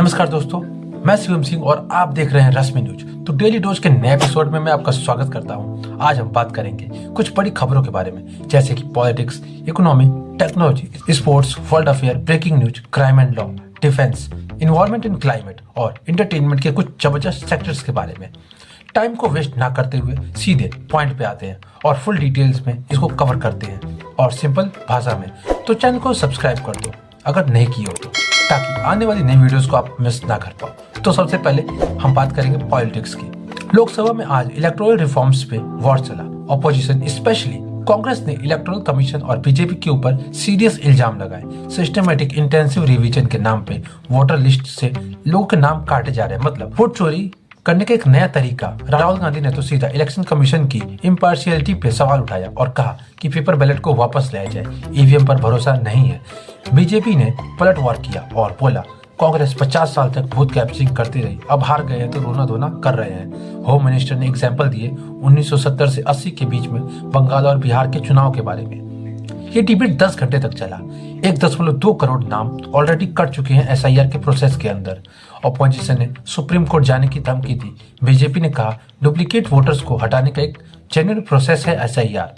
नमस्कार दोस्तों, मैं शिवम सिंह और आप देख रहे हैं रश्मि न्यूज। तो डेली डोज के नए एपिसोड में मैं आपका स्वागत करता हूं। आज हम बात करेंगे कुछ बड़ी खबरों के बारे में, जैसे कि politics, economy, technology, sports, world affair, breaking news, crime and law, defence, environment and climate और एंटरटेनमेंट के कुछ जबरदस्त सेक्टर्स के बारे में। टाइम को वेस्ट ना करते हुए सीधे पॉइंट पे आते हैं और फुल डिटेल्स में इसको कवर करते हैं और सिंपल भाषा में। तो चैनल को सब्सक्राइब कर दो अगर नहीं किए हो तो, ताकि आने वाली नई वीडियोस को आप मिस ना कर पाओ। तो सबसे पहले हम बात करेंगे पॉलिटिक्स की। लोकसभा में आज इलेक्टोरल रिफॉर्म्स पे वॉर चला। ऑपोजिशन स्पेशली कांग्रेस ने इलेक्टोरल कमीशन और बीजेपी के ऊपर सीरियस इल्जाम लगाए। सिस्टमेटिक इंटेंसिव रिवीजन के नाम पे वोटर लिस्ट से लोगों के नाम काटे जा रहे हैं, मतलब वोट चोरी करने का एक नया तरीका। राहुल गांधी ने तो सीधा इलेक्शन कमीशन की इम्पार्शियलिटी पे सवाल उठाया और कहा कि पेपर बैलेट को वापस लाया जाए, ईवीएम पर भरोसा नहीं है। बीजेपी ने पलटवार किया और बोला कांग्रेस 50 साल तक भूत कैप्चरिंग करती रही, अब हार गए हैं तो रोना धोना कर रहे हैं। होम मिनिस्टर ने एग्जाम्पल दिए 1970 से 80 के बीच में बंगाल और बिहार के चुनाव के बारे में। ये डिबेट 10 घंटे तक चला। 1.2 करोड़ नाम ऑलरेडी कट चुके हैं एसआईआर के प्रोसेस के अंदर। ऑपोजिशन ने सुप्रीम कोर्ट जाने की धमकी दी। बीजेपी ने कहा डुप्लीकेट वोटर्स को हटाने का एक जेन्युइन प्रोसेस है एसआईआर।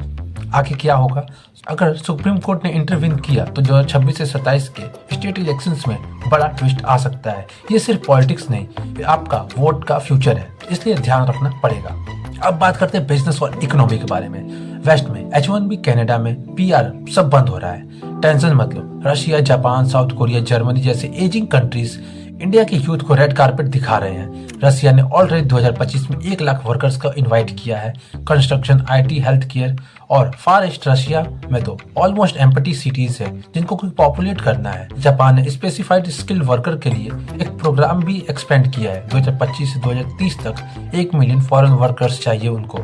आगे क्या होगा? अगर सुप्रीम कोर्ट ने इंटरवीन किया तो 2026 से 27 के स्टेट इलेक्शंस में बड़ा ट्विस्ट आ सकता है। ये सिर्फ पॉलिटिक्स नहीं, ये आपका वोट का फ्यूचर है, इसलिए ध्यान रखना पड़ेगा। अब बात करते हैं बिजनेस और इकोनॉमी के बारे में। वेस्ट में H1B, कनाडा में PR सब बंद हो रहा है। टेंशन मत लो, Russia, Japan, South Korea, Germany जैसे एजिंग कंट्रीज इंडिया के यूथ को रेड कारपेट दिखा रहे हैं। रशिया ने ऑलरेडी 2025 में 1 लाख वर्कर्स का इनवाइट किया है। कंस्ट्रक्शन, IT, हेल्थ केयर और फार ईस्ट रशिया में तो ऑलमोस्ट एम्प्टी सिटीज है जिनको कोई पॉपुलेट करना है। जापान ने स्पेसिफाइड स्किल्ड वर्कर के लिए एक प्रोग्राम भी एक्सपेंड किया है। 2025 से 2030 तक 1 मिलियन फॉरेन वर्कर्स चाहिए उनको।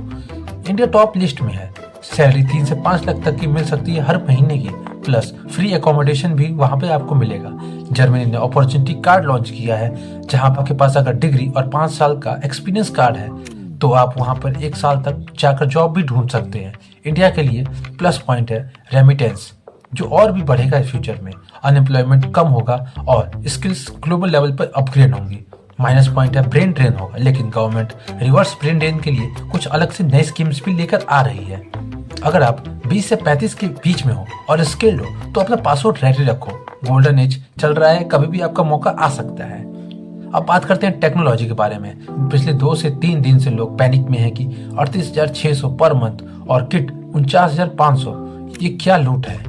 इंडिया टॉप लिस्ट में है। सैलरी 3 से 5 लाख तक की मिल सकती है हर महीने की, प्लस फ्री एकोमोडेशन भी वहां पे आपको मिलेगा। जर्मनी ने अपॉर्चुनिटी कार्ड लॉन्च किया है, जहां आपके पास अगर डिग्री और 5 साल का एक्सपीरियंस कार्ड है तो आप वहां पर 1 साल तक जाकर जॉब भी ढूंढ सकते हैं। इंडिया के लिए प्लस पॉइंट है रेमिटेंस, जो और भी बढ़ेगा इस फ्यूचर में। अनएम्प्लॉयमेंट कम होगा और स्किल्स ग्लोबल लेवल पर अपग्रेड होंगी। माइनस पॉइंट है ब्रेन ड्रेन होगा, लेकिन गवर्नमेंट रिवर्स ब्रेन ड्रेन के लिए कुछ अलग से नई स्कीम्स भी लेकर आ रही है। अगर आप 20 से 35 के बीच में हो और स्किल्ड हो तो अपना पासवर्ड रेडी रखो। गोल्डन एज चल रहा है, कभी भी आपका मौका आ सकता है। अब बात करते हैं टेक्नोलॉजी के बारे में। पिछले 2 से 3 दिन से लोग पैनिक में हैं कि 38,600 पर मंथ और किट 49,500, ये क्या लूट है।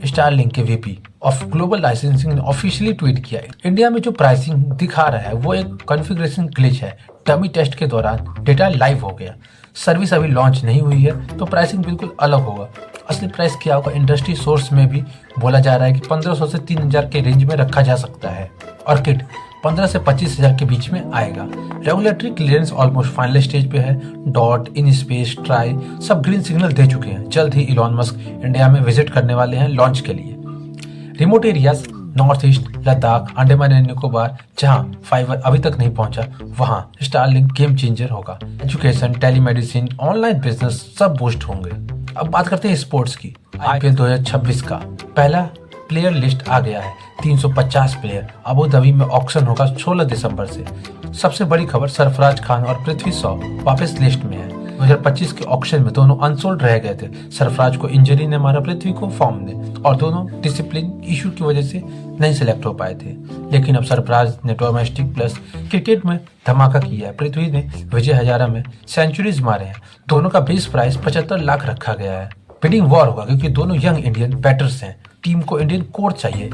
स्टारलिंक के VP ऑफ ग्लोबल लाइसेंसिंग ने ऑफिशियली ट्वीट किया इंडिया में जो प्राइसिंग दिखा रहा है वो एक कॉन्फ़िगरेशन ग्लिच है। डमी टेस्ट के दौरान डेटा लाइव हो गया। सर्विस अभी लॉन्च नहीं हुई है तो प्राइसिंग बिल्कुल अलग होगा। असली प्राइस क्या होगा इंडस्ट्री सोर्स में भी बोला जा रहा है कि 1500 से 3000 के रेंज में रखा जा सकता है और किट 15 से 25,000 के बीच में आएगा। Regulatory clearance almost final stage पे है। डॉट, इन स्पेस, ट्राई सब ग्रीन सिग्नल दे चुके हैं। जल्द ही इलॉन मस्क इंडिया में विजिट करने वाले हैं लॉन्च के लिए। Remote areas, north east, Ladakh, Andaman and Nicobar, जहां फाइबर अभी तक नहीं पहुंचा, वहां स्टारलिंक गेम चेंजर होगा। एजुकेशन, टेलीमेडिसिन, ऑनलाइन बिजनेस सब बूस्ट होंगे। अब बात करते हैं स्पोर्ट्स की। IPL 2026 का पहला प्लेयर लिस्ट आ गया है। 350 प्लेयर। अबू धाबी में ऑक्शन होगा 16 दिसंबर से। सबसे बड़ी खबर, सरफराज खान और पृथ्वी शॉ वापस लिस्ट में है। 2025 के ऑक्शन में दोनों अनसोल्ड रह गए थे। सरफराज को इंजरी ने मारा, पृथ्वी को फॉर्म ने, और दोनों डिसिप्लिन इशू की वजह से नहीं सिलेक्ट हो पाए थे। लेकिन अब सरफराज ने डोमेस्टिक प्लस क्रिकेट में धमाका किया है। पृथ्वी ने विजय हजारा में सेंचुरीज मारे हैं। दोनों का बेस प्राइस 75 लाख रखा गया है। बिडिंग वॉर होगा क्योंकि दोनों यंग इंडियन बैटर्स हैं। टीम को इंडियन कोर चाहिए।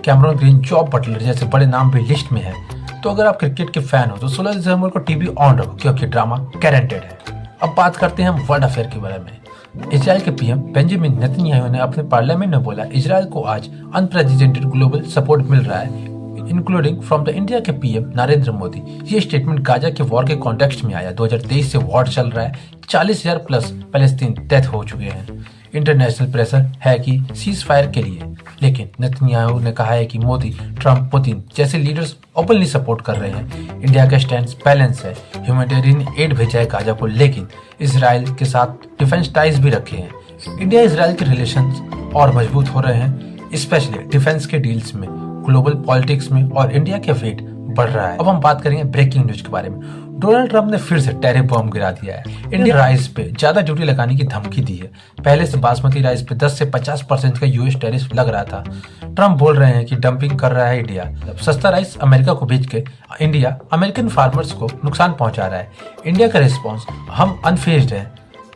कैमरन ग्रीन, जॉब बटलर जैसे बड़े नाम भी लिस्ट में है। तो अगर आप क्रिकेट के फैन हो तो 16 दिसंबर को टीवी ऑन रखो क्योंकि ड्रामा गारंटेड है। अब बात करते हैं हम वर्ल्ड अफेयर के बारे में। इजराइल के PM बेंजामिन नेतन्याहू ने अपने पार्लियामेंट में बोला इजराइल को आज अनप्रेसिडेंटेड ग्लोबल सपोर्ट मिल रहा है, इंक्लूडिंग फ्रॉम द इंडिया के PM नरेंद्र मोदी। ये स्टेटमेंट गाजा के वॉर के कॉन्टेक्स्ट में आया। 2023 से वॉर चल रहा है। 40,000 प्लस पैलेस्तीन डेथ हो चुके हैं। इंटरनेशनल प्रेशर है कि सीज फायर के लिए, लेकिन नेतन्याहू ने कहा है कि मोदी, ट्रंप, पुतिन जैसे लीडर्स ओपनली सपोर्ट कर रहे हैं। इंडिया का स्टैंड बैलेंस है। ह्यूमैनिटेरियन एड भेजा है गाजा को, लेकिन इसराइल के साथ डिफेंस टाइज भी रखे हैं। इंडिया इसराइल के रिलेशंस और मजबूत हो रहे हैं, स्पेशली डिफेंस के डील्स में, ग्लोबल पॉलिटिक्स में, और इंडिया के वेट बढ़ रहा है। अब हम बात करेंगे ब्रेकिंग न्यूज के बारे में। डोनाल्ड ट्रंप ने फिर से टैरिफ बम गिरा दिया है। इंडियन राइस पे ज्यादा ड्यूटी लगाने की धमकी दी है। पहले से बासमती राइस पे 10 से 50% का यूएस टैरिफ लग रहा था। ट्रंप बोल रहे हैं कि डंपिंग कर रहा है इंडिया। सस्ता राइस अमेरिका को बेच के इंडिया अमेरिकन फार्मर्स को नुकसान पहुंचा रहा है। इंडिया का रिस्पॉन्स, हम अनफेज्ड है।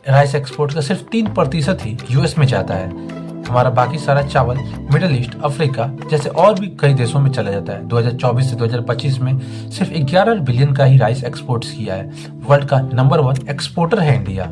राइस एक्सपोर्ट का सिर्फ 3% ही यूएस में जाता है। हमारा बाकी सारा चावल मिडिल ईस्ट, अफ्रीका जैसे और भी कई देशों में चला जाता है। 2024 से 2025 में सिर्फ 11 बिलियन का ही राइस एक्सपोर्ट किया है। वर्ल्ड का नंबर 1 एक्सपोर्टर है इंडिया।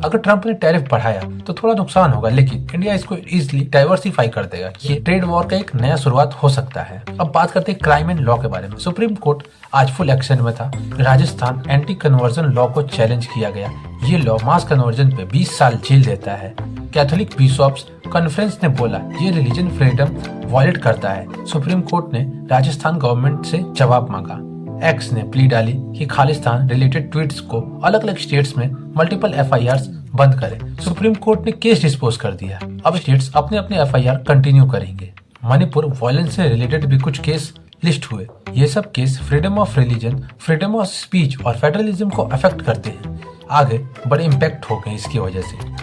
अगर ट्रंप ने टैरिफ बढ़ाया तो थोड़ा नुकसान होगा, लेकिन इंडिया इसको इजीली डाइवर्सिफाई कर देगा। ये ट्रेड वॉर का एक नया शुरुआत हो सकता है। अब बात करते हैं क्राइम एंड लॉ के बारे में। सुप्रीम कोर्ट आज फुल एक्शन में था। राजस्थान एंटी कन्वर्जन लॉ को चैलेंज किया गया। ये लॉ मास कन्वर्जन पे 20 साल जेल देता है। कैथोलिक बिशॉप्स कॉन्फ्रेंस ने बोला ये रिलीजन फ्रीडम वायलेट करता है। सुप्रीम कोर्ट ने राजस्थान गवर्नमेंट से जवाब मांगा। एक्स ने प्ली डाली कि खालिस्तान रिलेटेड ट्वीट्स को अलग अलग स्टेट्स में मल्टीपल एफआईआर बंद करें। सुप्रीम कोर्ट ने केस डिस्पोज कर दिया। अब स्टेट्स अपने अपने एफआईआर कंटिन्यू करेंगे। मणिपुर वायलेंस से रिलेटेड भी कुछ केस लिस्ट हुए। ये सब case freedom of religion, freedom of speech और फेडरलिज्म को अफेक्ट करते हैं। आगे बड़े इम्पैक्ट हो गए इसकी वजह से।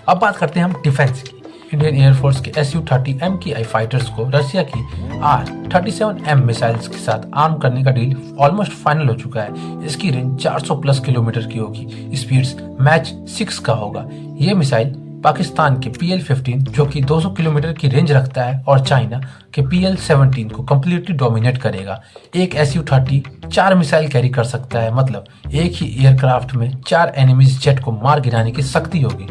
अब बात करते हैं हम डिफेंस की। इंडियन एयरफोर्स के Su-30 MKI फाइटर्स को रशिया की R-37M मिसाइल्स के साथ आर्म करने का डील ऑलमोस्ट फाइनल हो चुका है। इसकी रेंज 400+ किलोमीटर की होगी। स्पीड्स मैच 6 का होगा। ये मिसाइल पाकिस्तान के PL-15 जो कि 200 किलोमीटर की रेंज रखता है और चाइना के PL-17 को कम्प्लीटली डोमिनेट करेगा। एक Su-30 4 मिसाइल कैरी कर सकता है, मतलब एक ही एयरक्राफ्ट में 4 एनिमीज जेट को मार गिराने की शक्ति होगी।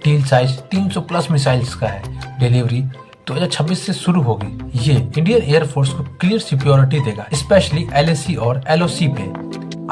डील साइज 300+ मिसाइल्स का है। डिलीवरी 2026 से शुरू होगी। ये इंडियन एयरफोर्स को क्लियर सिक्योरिटी देगा, स्पेशली LAC और LOC पे।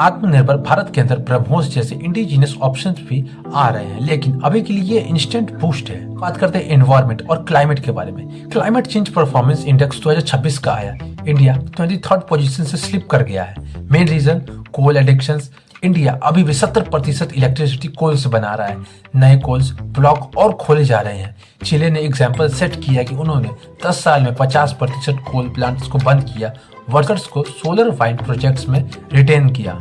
आत्मनिर्भर भारत के अंदर ब्रह्मोस जैसे इंडिजिनियस ऑप्शंस भी आ रहे हैं, लेकिन अभी के लिए ये इंस्टेंट बूस्ट है। बात करते हैं एनवायरमेंट और क्लाइमेट के बारे में। क्लाइमेट चेंज परफॉर्मेंस इंडेक्स 2026 का आया। इंडिया 23rd पोजीशन से स्लिप कर गया है। मेन रीजन कोल एडिक्शंस। इंडिया अभी भी 70% इलेक्ट्रिसिटी कोल से बना रहा है। नए कोल्स ब्लॉक और खोले जा रहे हैं। चिले ने एग्जाम्पल सेट किया कि उन्होंने 10 साल में 50% कोल प्लांट्स को बंद किया। वर्कर्स को सोलर वाइंड प्रोजेक्ट्स में रिटेन किया।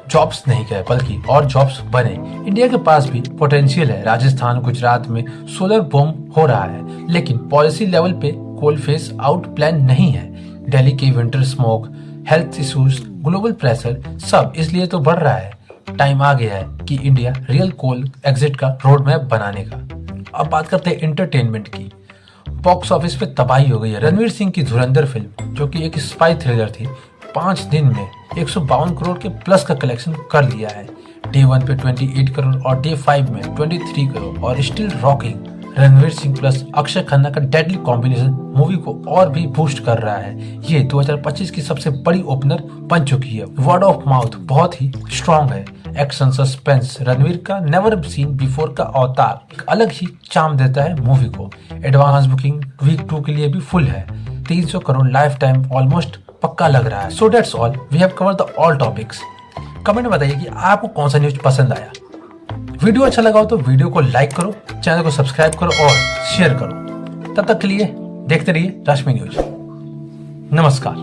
जॉब्स नहीं गए बल्कि और जॉब्स बने। इंडिया के पास भी पोटेंशियल है। राजस्थान, गुजरात में सोलर बूम हो रहा है, लेकिन पॉलिसी लेवल पे कोल फेस आउट प्लान नहीं है। दिल्ली की winter smoke, health issues, global pressure सब इसलिए तो बढ़ रहा है। टाइम आ गया है कि इंडिया रियल कोल एग्जिट का रोड मैप बनाने का। अब बात करते हैं एंटरटेनमेंट की। बॉक्स ऑफिस पे तबाही हो गई है। रणवीर सिंह की धुरंधर फिल्म, जो कि एक स्पाई थ्रिलर थी, 5 दिन में 152 करोड़ के प्लस का कलेक्शन कर लिया है। डे 1 पे 28 करोड़ और डे 5 में 23 करोड़ और still rocking. Ranveer Singh plus Akshay Khanna का डेडली कॉम्बिनेशन मूवी को और भी बूस्ट कर रहा है। ये 2025 की सबसे बड़ी ओपनर बन चुकी है। वर्ड ऑफ माउथ बहुत ही स्ट्रॉन्ग है। एक्शन सस्पेंस रणवीर का नेवर सीन बिफोर का अवतार एक अलग ही चार्म देता है मूवी को। एडवांस बुकिंग वीक 2 के लिए भी फुल है। 300 करोड़ लाइफ टाइम ऑलमोस्ट पक्का लग रहा है। So that's all, we have covered the all topics. Comment में बताइए कि आपको कौन सा न्यूज पसंद आया। वीडियो अच्छा लगा हो तो वीडियो को लाइक करो, चैनल को सब्सक्राइब करो और शेयर करो। तब तक के लिए देखते रहिए रश्मि न्यूज। नमस्कार।